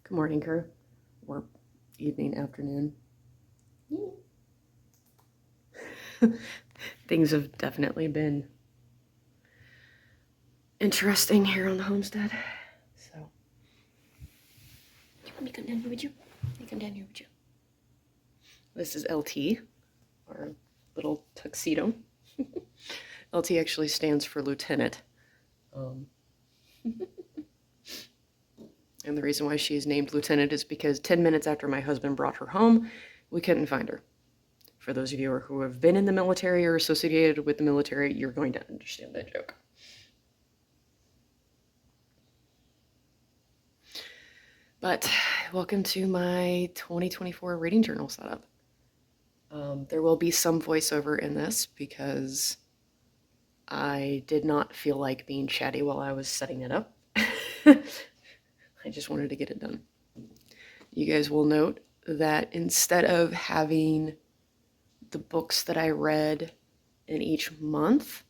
Good morning, crew, or evening, afternoon. Things have definitely been interesting here on the homestead. So, let me come down here with you. Let me come down here with you. This is LT, our little tuxedo. LT actually stands for lieutenant. And the reason why she is named lieutenant is because 10 minutes after my husband brought her home, we couldn't find her. For those of you who have been in the military or associated with the military, you're going to understand that joke. But welcome to my 2024 reading journal setup. There will be some voiceover in this because I did not feel like being chatty while I was setting it up. I just wanted to get it done. You guys will note that instead of having the books that I read in each month,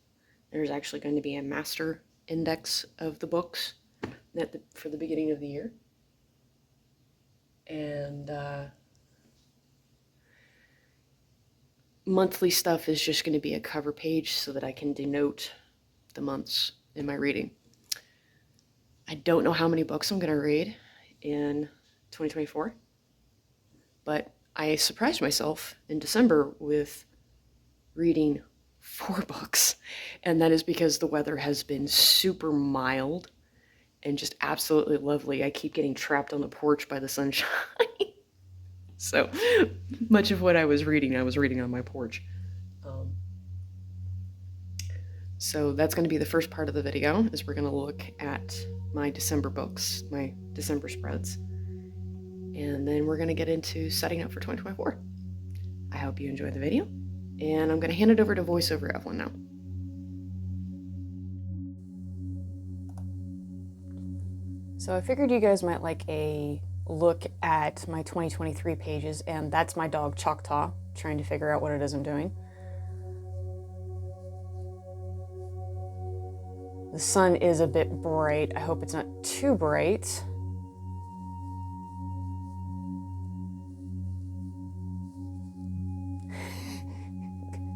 there's actually going to be a master index of the books for the beginning of the year. And monthly stuff is just going to be a cover page so that I can denote the months in my reading. I don't know how many books I'm going to read in 2024, but I surprised myself in December with reading 4 books, and that is because the weather has been super mild and just absolutely lovely. I keep getting trapped on the porch by the sunshine. So much of what I was reading on my porch. So that's going to be the first part of the video, is we're going to look at my December books, my December spreads. And then we're going to get into setting up for 2024. I hope you enjoy the video. And I'm going to hand it over to voiceover Evelyn now. So I figured you guys might like a look at my 2023 pages, and that's my dog Choctaw trying to figure out what it is I'm doing. The sun is a bit bright. I hope it's not too bright.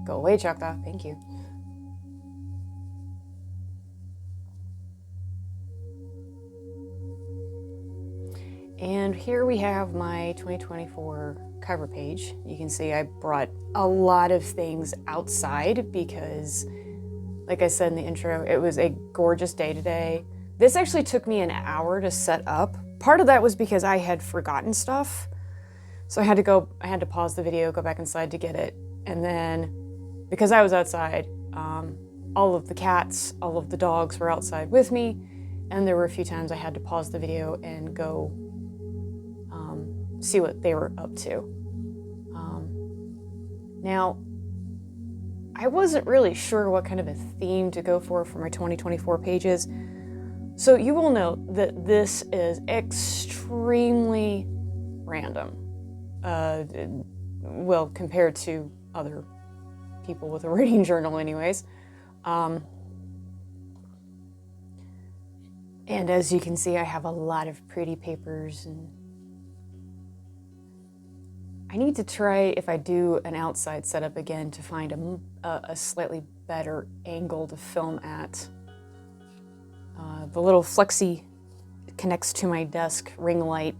Go away, Choctaw. Thank you. And here we have my 2024 cover page. You can see I brought a lot of things outside because, like I said in the intro, it was a gorgeous day today. This actually took me an hour to set up. Part of that was because I had forgotten stuff. So I had to pause the video, go back inside to get it. And then because I was outside, all of the cats, all of the dogs were outside with me. And there were a few times I had to pause the video and go see what they were up to. Now, I wasn't really sure what kind of a theme to go for my 2024 pages. So you will note that this is extremely random. Well, compared to other people with a reading journal anyways. And as you can see, I have a lot of pretty papers, and I need to try, if I do an outside setup again, to find a slightly better angle to film at. The little flexi connects to my desk ring light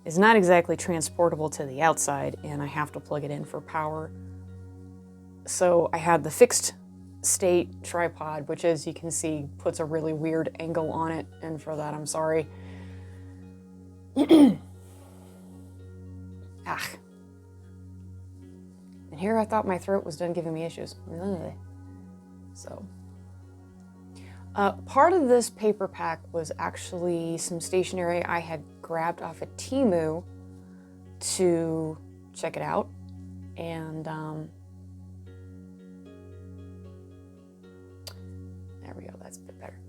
is not exactly transportable to the outside, and I have to plug it in for power. So I had the fixed state tripod, which, as you can see, puts a really weird angle on it, and for that I'm sorry. And here I thought my throat was done giving me issues. So, part of this paper pack was actually some stationery I had grabbed off of Temu to check it out. And there we go, that's a bit better.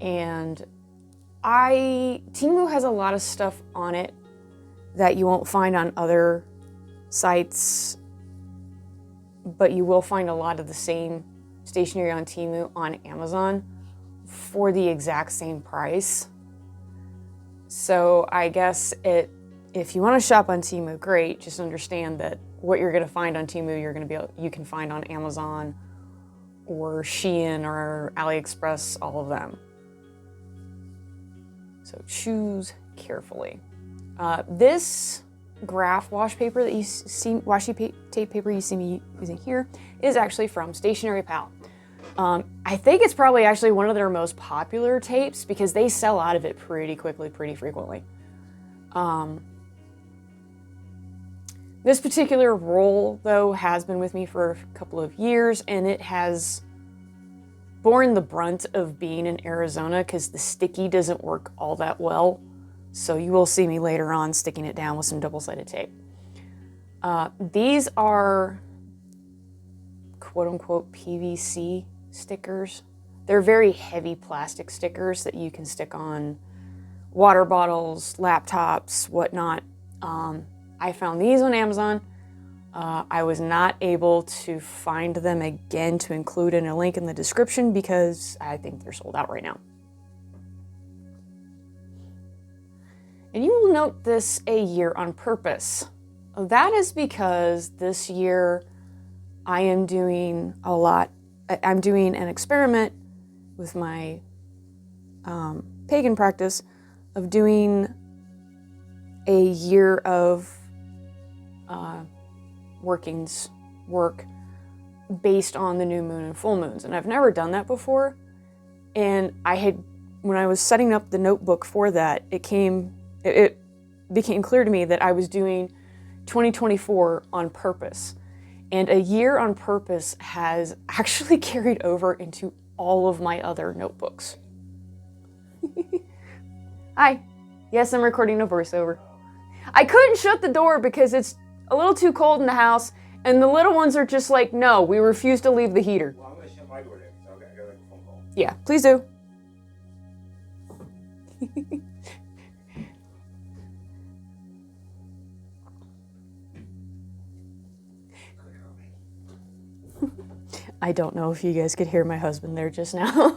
And Temu has a lot of stuff on it that you won't find on other sites, but you will find a lot of the same stationery on Temu on Amazon for the exact same price. So I guess if you want to shop on Temu, great. Just understand that what you're going to find on Temu, you can find on Amazon or Shein or AliExpress, all of them. So choose carefully. This graph washi paper that you see, washi tape paper you see me using here, is actually from Stationery Pal. I think it's probably actually one of their most popular tapes because they sell out of it pretty quickly, pretty frequently. This particular roll, though, has been with me for a couple of years, and it has borne the brunt of being in Arizona because the sticky doesn't work all that well. So you will see me later on sticking it down with some double-sided tape. These are quote-unquote PVC stickers. They're very heavy plastic stickers that you can stick on water bottles, laptops, whatnot. I found these on Amazon. I was not able to find them again to include in a link in the description because I think they're sold out right now. And you will note this a year on purpose. That is because this year I am doing I'm doing an experiment with my pagan practice of doing a year of work based on the new moon and full moons. And I've never done that before. And when I was setting up the notebook for that, it became clear to me that I was doing 2024 on purpose. And a year on purpose has actually carried over into all of my other notebooks. Hi. Yes, I'm recording a voiceover. I couldn't shut the door because it's a little too cold in the house, and the little ones are just like, no, we refuse to leave the heater. Well, I'm going to shut my door then, so I got a phone call. Yeah, please do. I don't know if you guys could hear my husband there just now.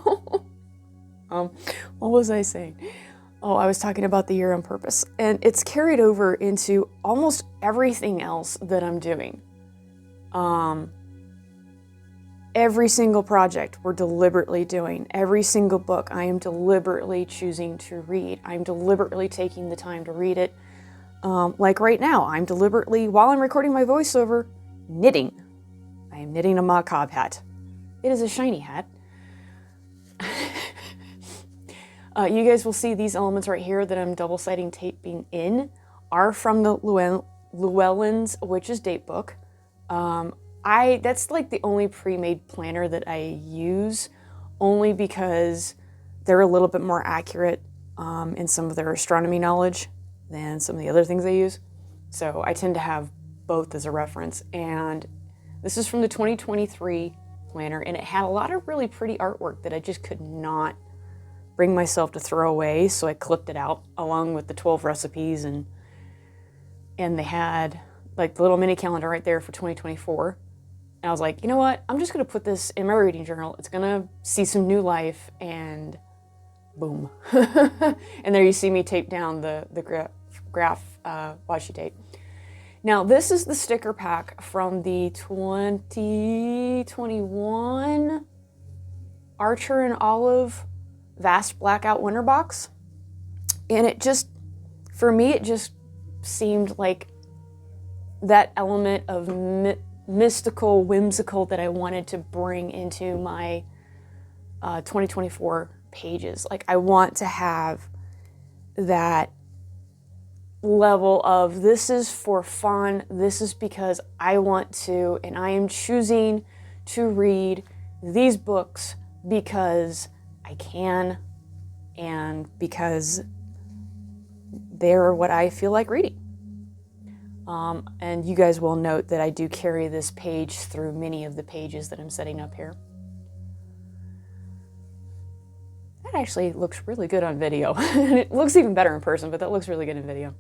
What was I saying? Oh, I was talking about the year on purpose, and it's carried over into almost everything else that I'm doing. Every single project we're deliberately doing, every single book I am deliberately choosing to read. I'm deliberately taking the time to read it. Like right now, I'm deliberately, while I'm recording my voiceover, knitting. I am knitting a macabre hat. It is a shiny hat. You guys will see these elements right here that I'm double-siding taping in are from the Llewellyn's Witch's Date book. That's like the only pre-made planner that I use, only because they're a little bit more accurate in some of their astronomy knowledge than some of the other things I use. So I tend to have both as a reference. And this is from the 2023 planner, and it had a lot of really pretty artwork that I just could not bring myself to throw away, so I clipped it out along with the 12 recipes, and they had like the little mini calendar right there for 2024. And I was like, you know what? I'm just gonna put this in my reading journal. It's gonna see some new life, and boom. And there you see me tape down the graph washi tape. Now, this is the sticker pack from the 2021 Archer and Olive Vast Blackout Winter Box. And it just, for me, it just seemed like that element of mystical, whimsical that I wanted to bring into my 2024 pages. Like, I want to have that level of, this is for fun, this is because I want to, and I am choosing to read these books because I can, and because they're what I feel like reading. And you guys will note that I do carry this page through many of the pages that I'm setting up here. That actually looks really good on video. It looks even better in person, but that looks really good in video.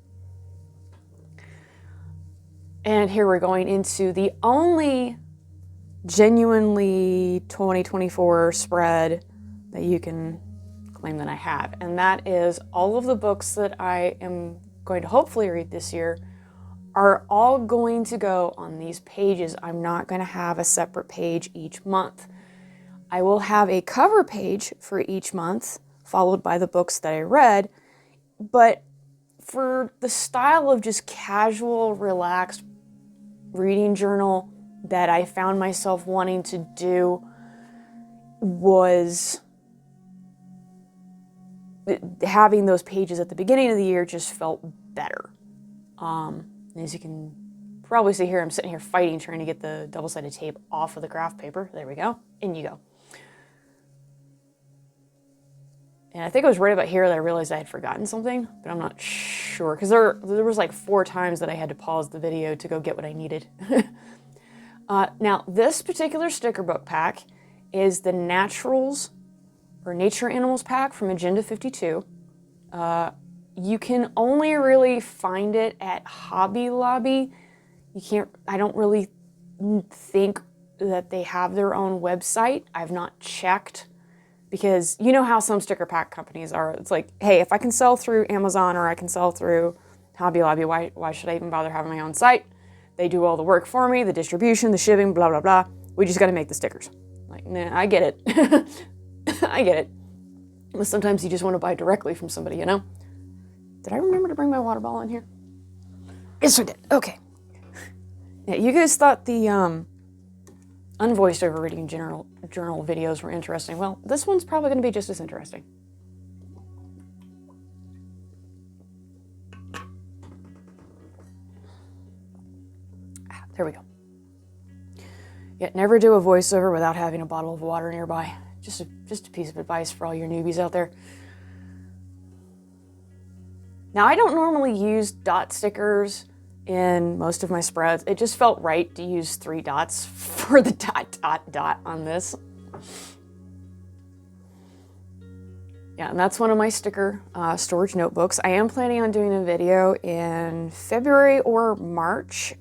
And here we're going into the only genuinely 2024 spread that you can claim that I have, and that is all of the books that I am going to hopefully read this year are all going to go on these pages. I'm not going to have a separate page each month. I will have a cover page for each month, followed by the books that I read, but for the style of just casual, relaxed reading journal that I found myself wanting to do was having those pages at the beginning of the year just felt better. As you can probably see here, I'm sitting here fighting, trying to get the double-sided tape off of the graph paper. There we go. In you go. And I think it was right about here that I realized I had forgotten something, but I'm not sure, because there was like 4 times that I had to pause the video to go get what I needed. Now, this particular sticker book pack is the Naturals or Nature Animals pack from Agenda 52. You can only really find it at Hobby Lobby. I don't really think that they have their own website. I've not checked, because you know how some sticker pack companies are. It's like, hey, if I can sell through Amazon or I can sell through Hobby Lobby, why should I even bother having my own site? They do all the work for me, the distribution, the shipping, blah, blah, blah. We just got to make the stickers. Like, nah, I get it. I get it. But sometimes you just want to buy directly from somebody, you know? Did I remember to bring my water bottle in here? Yes, I did. Okay. Yeah, you guys thought the unvoiced over reading journal videos were interesting. Well, this one's probably going to be just as interesting. There we go. Yeah, never do a voiceover without having a bottle of water nearby. Just a piece of advice for all your newbies out there. Now, I don't normally use dot stickers in most of my spreads. It just felt right to use 3 dots for the ... on this. Yeah, and that's one of my sticker storage notebooks. I am planning on doing a video in February or March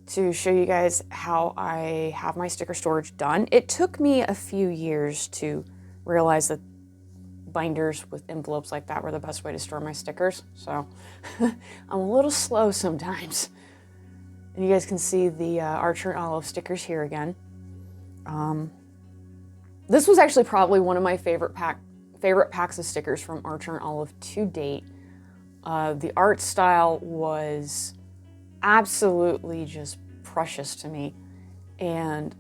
to show you guys how I have my sticker storage done. It took me a few years to realize that binders with envelopes like that were the best way to store my stickers. So I'm a little slow sometimes. And you guys can see the Archer and Olive stickers here again. This was actually probably one of my favorite packs of stickers from Archer and Olive to date. The art style was absolutely just precious to me. And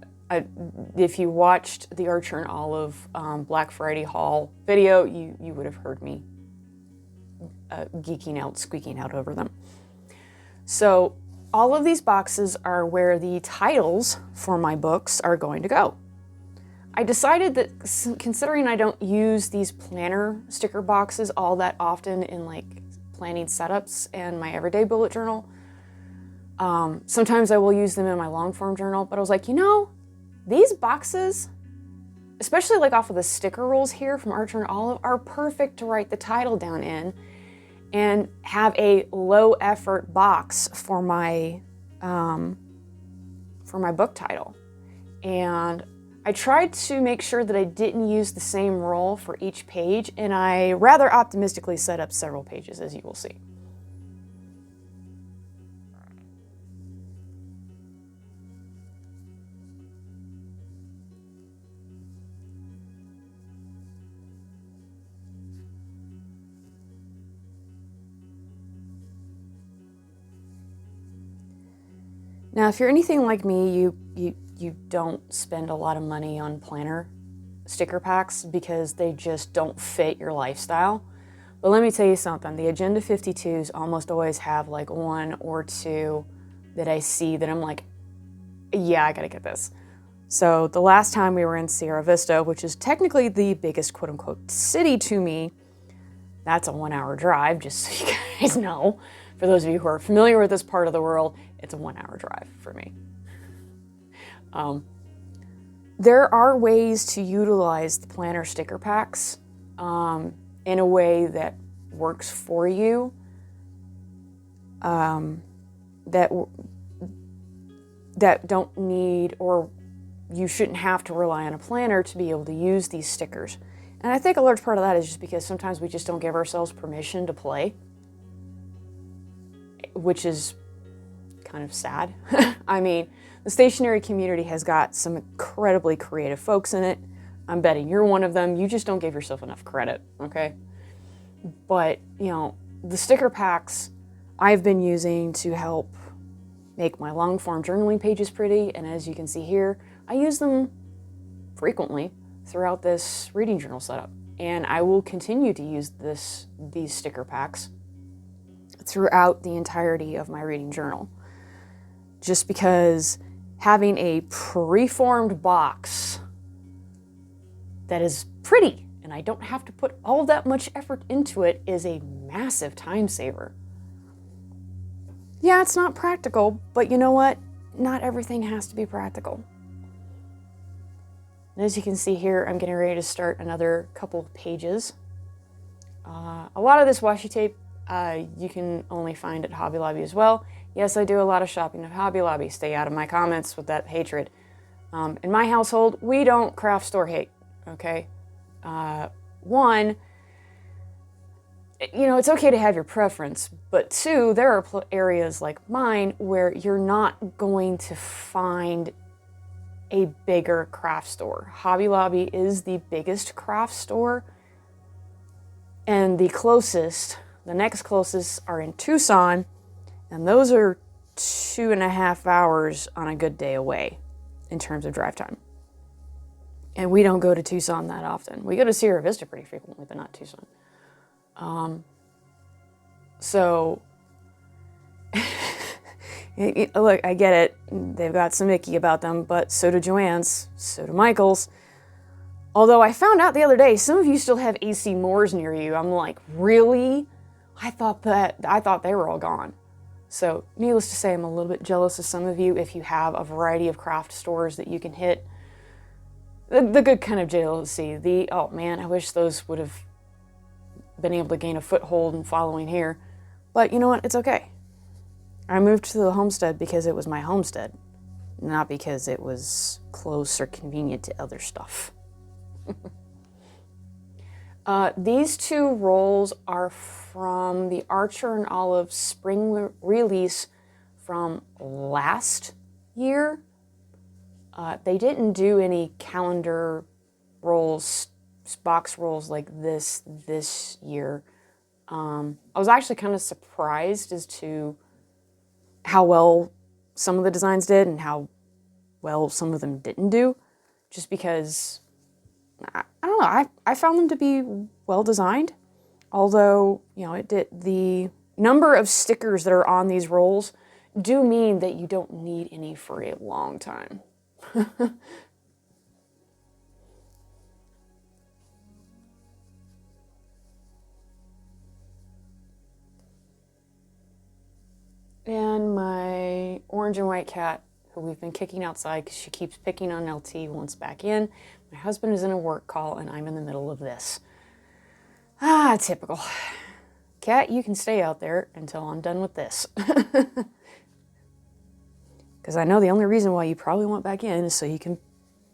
if you watched the Archer and Olive Black Friday haul video, you would have heard me geeking out, squeaking out over them. So all of these boxes are where the titles for my books are going to go. I decided that, considering I don't use these planner sticker boxes all that often in like planning setups and my everyday bullet journal, sometimes I will use them in my long form journal, but I was like, you know, these boxes, especially like off of the sticker rolls here from Archer and Olive, are perfect to write the title down in and have a low effort box for my book title. And I tried to make sure that I didn't use the same roll for each page, and I rather optimistically set up several pages, as you will see. Now, if you're anything like me, you don't spend a lot of money on planner sticker packs because they just don't fit your lifestyle. But let me tell you something, the Agenda 52s almost always have like 1 or 2 that I see that I'm like, yeah, I gotta get this. So the last time we were in Sierra Vista, which is technically the biggest quote unquote city to me, that's a 1-hour drive, just so you guys know. For those of you who are familiar with this part of the world, it's a 1-hour drive for me. There are ways to utilize the planner sticker packs in a way that works for you, that don't need, or you shouldn't have to rely on a planner to be able to use these stickers. And I think a large part of that is just because sometimes we just don't give ourselves permission to play, which is kind of sad. I mean, the stationery community has got some incredibly creative folks in it. I'm betting you're one of them. You just don't give yourself enough credit, okay? But, you know, the sticker packs I've been using to help make my long form journaling pages pretty, and as you can see here, I use them frequently throughout this reading journal setup. And I will continue to use these sticker packs throughout the entirety of my reading journal. Just because having a preformed box that is pretty and I don't have to put all that much effort into it is a massive time saver. Yeah, it's not practical, but you know what? Not everything has to be practical. And as you can see here, I'm getting ready to start another couple pages. A lot of this washi tape you can only find at Hobby Lobby as well. Yes, I do a lot of shopping at Hobby Lobby. Stay out of my comments with that hatred. In my household, we don't craft store hate, okay? One, you know, it's okay to have your preference, but two, there are areas like mine where you're not going to find a bigger craft store. Hobby Lobby is the biggest craft store, and the next closest are in Tucson, and those are 2.5 hours on a good day away in terms of drive time. And we don't go to Tucson that often. We go to Sierra Vista pretty frequently, but not Tucson. So, look, I get it. They've got some icky about them, but so do Joann's, so do Michael's. Although I found out the other day, some of you still have AC Moores near you. I'm like, really? I thought they were all gone. So, needless to say, I'm a little bit jealous of some of you if you have a variety of craft stores that you can hit. The good kind of jealousy. Oh man, I wish those would have been able to gain a foothold and following here. But you know what? It's okay. I moved to the homestead because it was my homestead, not because it was close or convenient to other stuff. These two rolls are from the Archer and Olive spring release from last year. They didn't do any calendar rolls, box rolls like this year. I was actually kind of surprised as to how well some of the designs did and how well some of them didn't do, just because, I don't know, I found them to be well designed, although, you know, the number of stickers that are on these rolls do mean that you don't need any for a long time. And my orange and white cat, who we've been kicking outside because she keeps picking on LT, wants back in. My husband is in a work call and I'm in the middle of this. Typical. Cat, you can stay out there until I'm done with this. Because I know the only reason why you probably want back in is so you can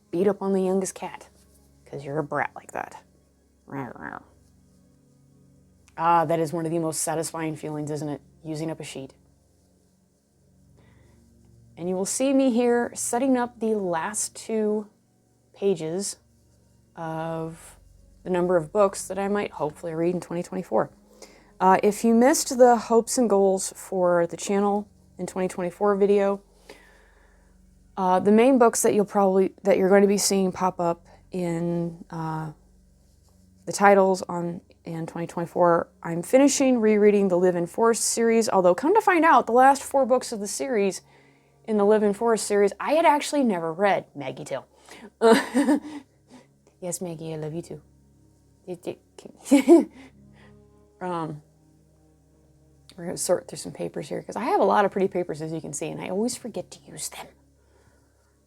beat up on the youngest cat. Because you're a brat like that. That is one of the most satisfying feelings, isn't it? Using up a sheet. And you will see me here setting up the last 2 pages of the number of books that I might hopefully read in 2024. If you missed the hopes and goals for the channel in 2024 video, the main books that you're going to be seeing pop up in the titles in 2024, I'm finishing rereading the Live in Forest series, although come to find out, the last 4 books of the series in the Live in Forest series, I had actually never read. Maggie Till. Yes, Maggie, I love you too. We're going to sort through some papers here, because I have a lot of pretty papers, as you can see, and I always forget to use them.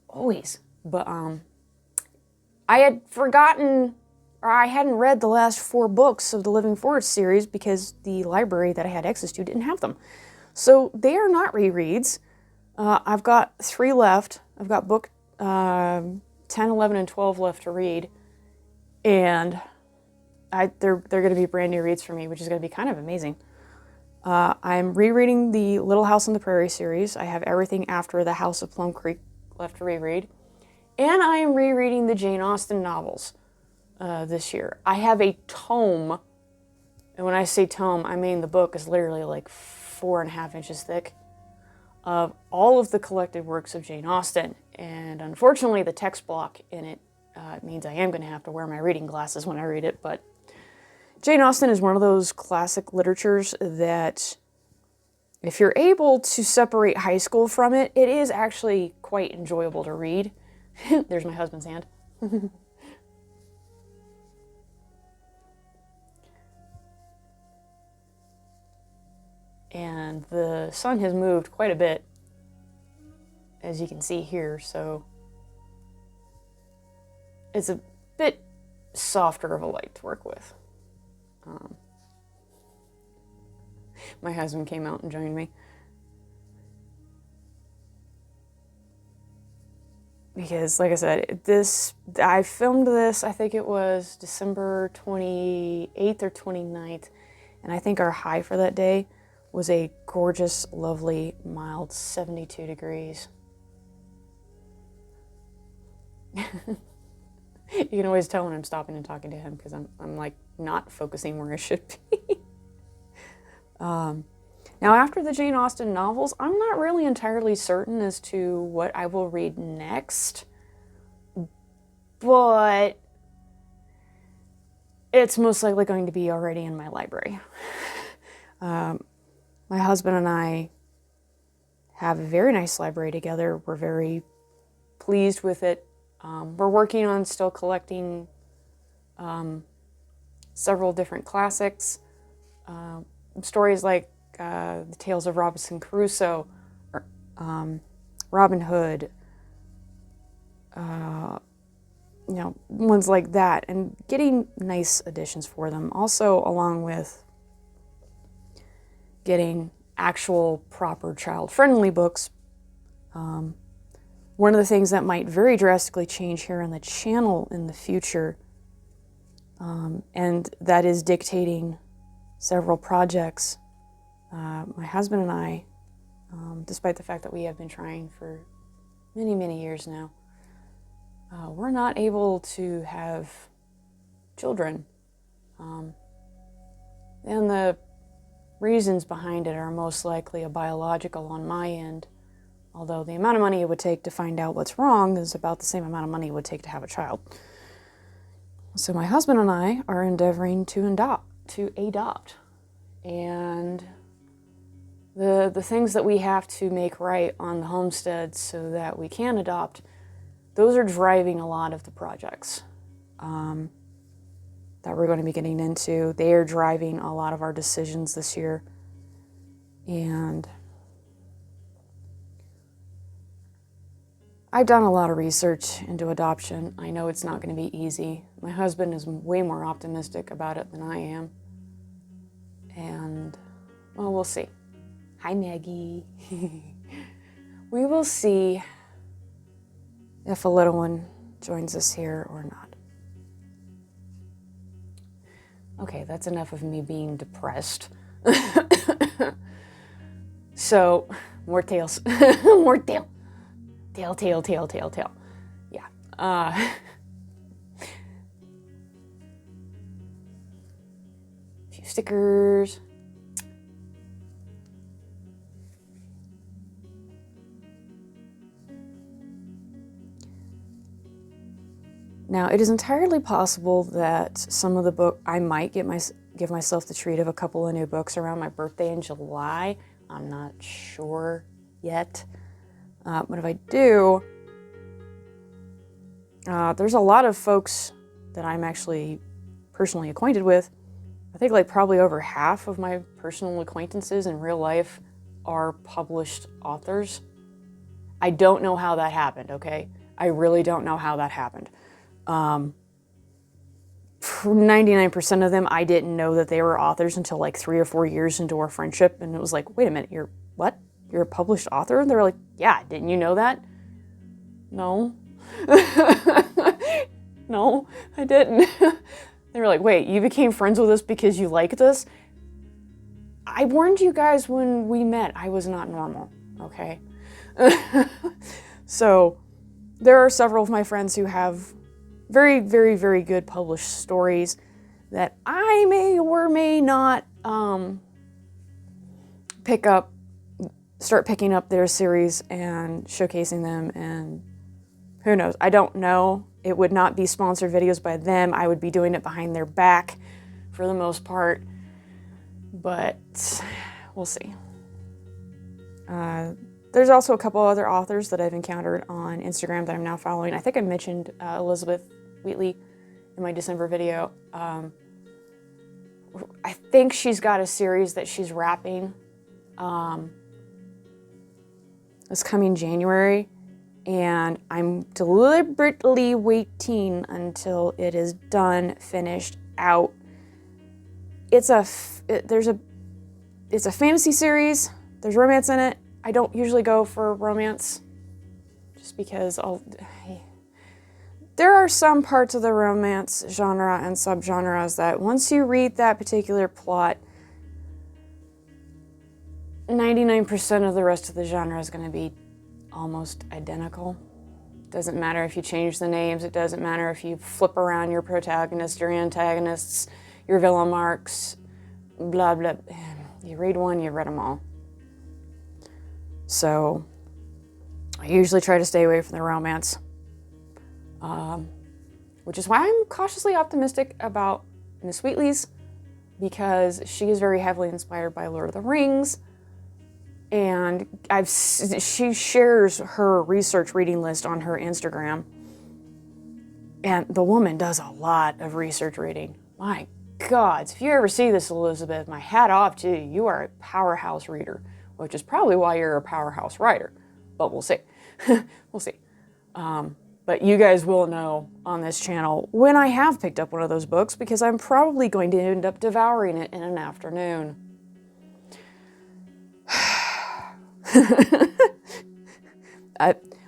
Always. But I had forgotten, or I hadn't read the last 4 books of the Living Forest series because the library that I had access to didn't have them. So they are not rereads. I've got 3 left. I've got book 10, 11, and 12 left to read. And they're going to be brand new reads for me, which is going to be kind of amazing. I'm rereading the Little House on the Prairie series. I have everything after The House of Plum Creek left to reread. And I am rereading the Jane Austen novels this year. I have a tome, and when I say tome, I mean the book is literally like 4.5 inches thick, of all of the collected works of Jane Austen. And unfortunately, the text block in it means I am going to have to wear my reading glasses when I read it, but Jane Austen is one of those classic literatures that if you're able to separate high school from it, it is actually quite enjoyable to read. There's my husband's hand. And the sun has moved quite a bit, as you can see here, so it's a bit softer of a light to work with. My husband came out and joined me. Because, like I said, I filmed this, I think it was December 28th or 29th, and I think our high for that day was a gorgeous, lovely, mild 72 degrees. You can always tell when I'm stopping and talking to him because I'm like not focusing where I should be. Now, after the Jane Austen novels, I'm not really entirely certain as to what I will read next, but it's most likely going to be already in my library. My husband and I have a very nice library together. We're very pleased with it. We're working on still collecting several different classics. Stories like the Tales of Robinson Crusoe, or, Robin Hood, ones like that, and getting nice editions for them. Also, along with getting actual proper child-friendly books. One of the things that might very drastically change here on the channel in the future, and that is dictating several projects. My husband and I, despite the fact that we have been trying for many, many years now, we're not able to have children. And the reasons behind it are most likely a biological on my end, although the amount of money it would take to find out what's wrong is about the same amount of money it would take to have a child. So my husband and I are endeavoring to adopt. And the things that we have to make right on the homestead so that we can adopt, those are driving a lot of the projects that we're going to be getting into. They are driving a lot of our decisions this year. And I've done a lot of research into adoption. I know it's not going to be easy. My husband is way more optimistic about it than I am. And, well, we'll see. Hi, Maggie. We will see if a little one joins us here or not. Okay, that's enough of me being depressed. So, more tales. More tail. Tail. Yeah. Few stickers. Now, it is entirely possible that some of the book, I might give myself the treat of a couple of new books around my birthday in July. I'm not sure yet. But if I do, there's a lot of folks that I'm actually personally acquainted with. I think like probably over half of my personal acquaintances in real life are published authors. I don't know how that happened, okay? I really don't know how that happened. 99% of them, I didn't know that they were authors until like 3 or 4 years into our friendship. And it was like, wait a minute, you're what? You're a published author? And they were like, yeah, didn't you know that? No. No, I didn't. They were like, wait, you became friends with us because you liked us? I warned you guys when we met, I was not normal, okay? So there are several of my friends who have very, very, very good published stories that I may or may not start picking up their series and showcasing them, and who knows, I don't know. It would not be sponsored videos by them. I would be doing it behind their back for the most part, but we'll see. There's also a couple other authors that I've encountered on Instagram that I'm now following. I think I mentioned Elizabeth Wheatley in my December video. I think she's got a series that she's wrapping. It's coming January, and I'm deliberately waiting until it is done, finished, out. It's a fantasy series. There's romance in it. I don't usually go for romance, just because there are some parts of the romance genre and subgenres that once you read that particular plot, 99% of the rest of the genre is going to be almost identical. Doesn't matter if you change the names. It doesn't matter if you flip around your protagonists, your antagonists, your villain marks, blah, blah. You read one, you've read them all. So I usually try to stay away from the romance, which is why I'm cautiously optimistic about Miss Wheatley's, because she is very heavily inspired by Lord of the Rings. And she shares her research reading list on her Instagram. And the woman does a lot of research reading. My God, if you ever see this, Elizabeth, my hat off to you. You are a powerhouse reader, which is probably why you're a powerhouse writer. But we'll see. We'll see. But you guys will know on this channel when I have picked up one of those books, because I'm probably going to end up devouring it in an afternoon.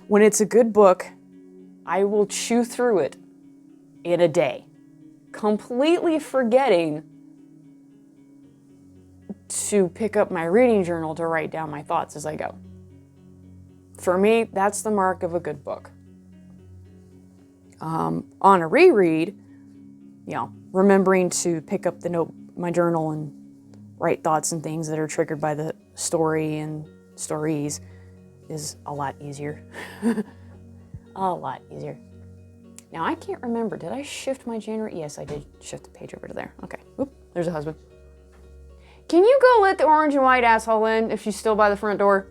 When it's a good book, I will chew through it in a day, completely forgetting to pick up my reading journal to write down my thoughts as I go. For me, that's the mark of a good book. On a reread, remembering to pick up my journal and write thoughts and things that are triggered by the story and stories is a lot easier. A lot easier. Now, I can't remember. Did I shift my January? Yes, I did shift the page over to there. Okay. Oop, there's a husband. Can you go let the orange and white asshole in if she's still by the front door?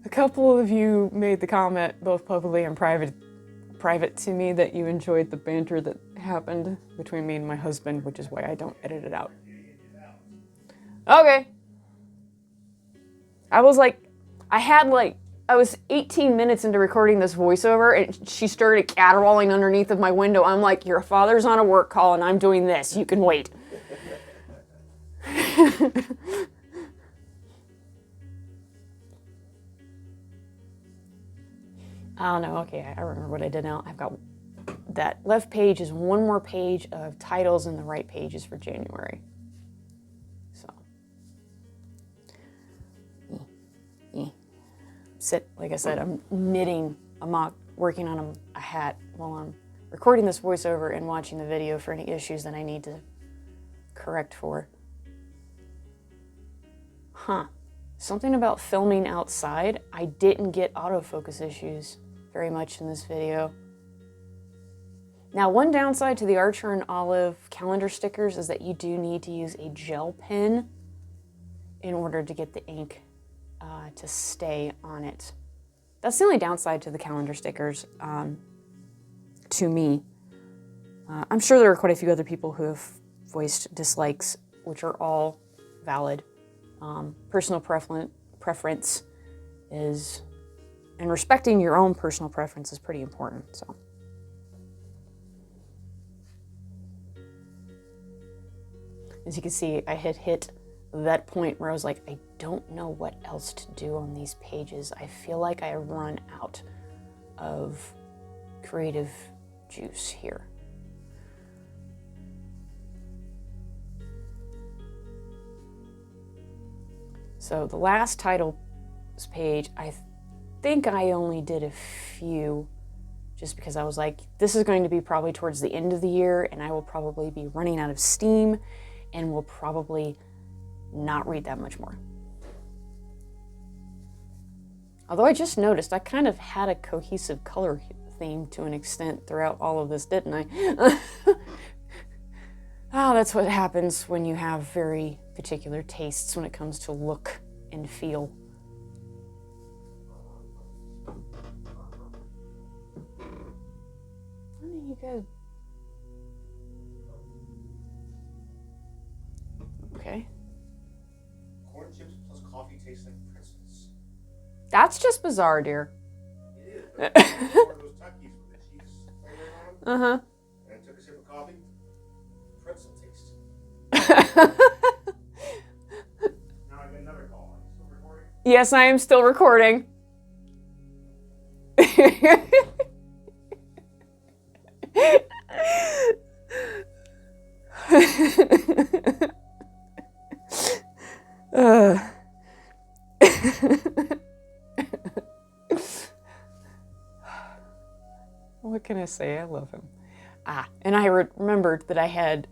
A couple of you made the comment, both publicly and private to me, that you enjoyed the banter that happened between me and my husband, which is why I don't edit it out. Okay. I was 18 minutes into recording this voiceover, and she started caterwauling underneath of my window. I'm like, your father's on a work call and I'm doing this. You can wait. Oh no, okay, I remember what I did now. I've got that left page is one more page of titles, and the right page is for January. So, like I said, I'm knitting, I'm working on a hat while I'm recording this voiceover and watching the video for any issues that I need to correct for. Something about filming outside. I didn't get autofocus issues very much in this video. Now, one downside to the Archer and Olive calendar stickers is that you do need to use a gel pen in order to get the ink to stay on it. That's the only downside to the calendar stickers, to me. I'm sure there are quite a few other people who have voiced dislikes, which are all valid. Personal preference is, and respecting your own personal preference is pretty important, so. As you can see, I had hit that point where I was like, I don't know what else to do on these pages. I feel like I run out of creative juice here. So the last titles page, I think I only did a few just because I was like, this is going to be probably towards the end of the year and I will probably be running out of steam and will probably not read that much more. Although I just noticed I kind of had a cohesive color theme to an extent throughout all of this, didn't I? Oh, that's what happens when you have very particular tastes when it comes to look and feel. There you go. Okay. Corn chips plus coffee tastes like pretzels. That's just bizarre, dear. It is. But it's one of those Tuckies with the cheese flavoring on them. Uh-huh. And I took a sip of coffee. Pretzel taste. Now I get another call. Are you still recording? Yes, I am still recording. What can I say? I love him. And I remembered that I had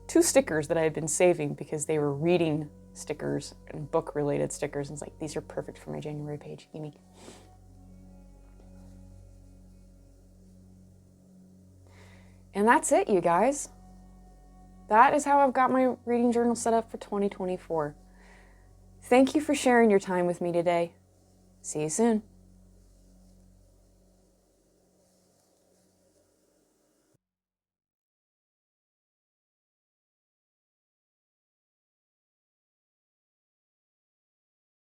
2 stickers that I had been saving because they were reading stickers and book-related stickers. And it's like, these are perfect for my January page. Gimme. And that's it, you guys. That is how I've got my reading journal set up for 2024. Thank you for sharing your time with me today. See you soon.